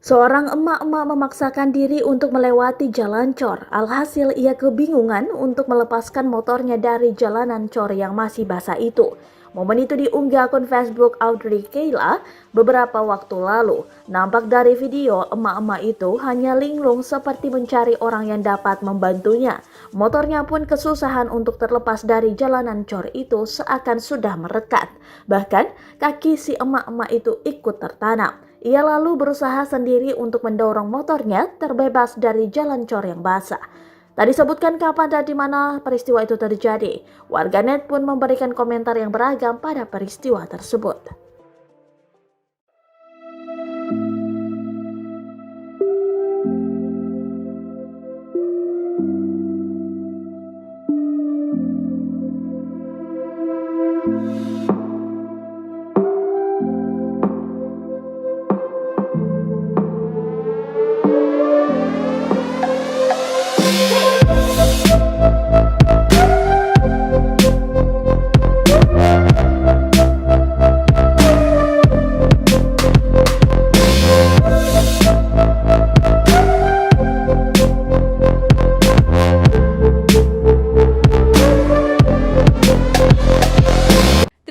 Seorang emak-emak memaksakan diri untuk melewati jalan cor. Alhasil ia kebingungan untuk melepaskan motornya dari jalanan cor yang masih basah itu. Momen itu diunggah akun Facebook Audrey Kayla beberapa waktu lalu. Nampak dari video, emak-emak itu hanya linglung seperti mencari orang yang dapat membantunya. Motornya pun kesusahan untuk terlepas dari jalanan cor itu seakan sudah merekat. Bahkan kaki si emak-emak itu ikut tertanam. Ia lalu berusaha sendiri untuk mendorong motornya terbebas dari jalan cor yang basah. Tak disebutkan kapan dan di mana peristiwa itu terjadi. Warganet pun memberikan komentar yang beragam pada peristiwa tersebut.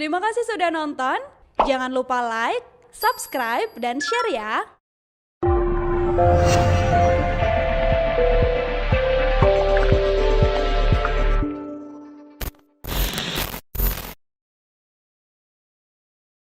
Terima kasih sudah nonton. Jangan lupa like, subscribe, dan share ya.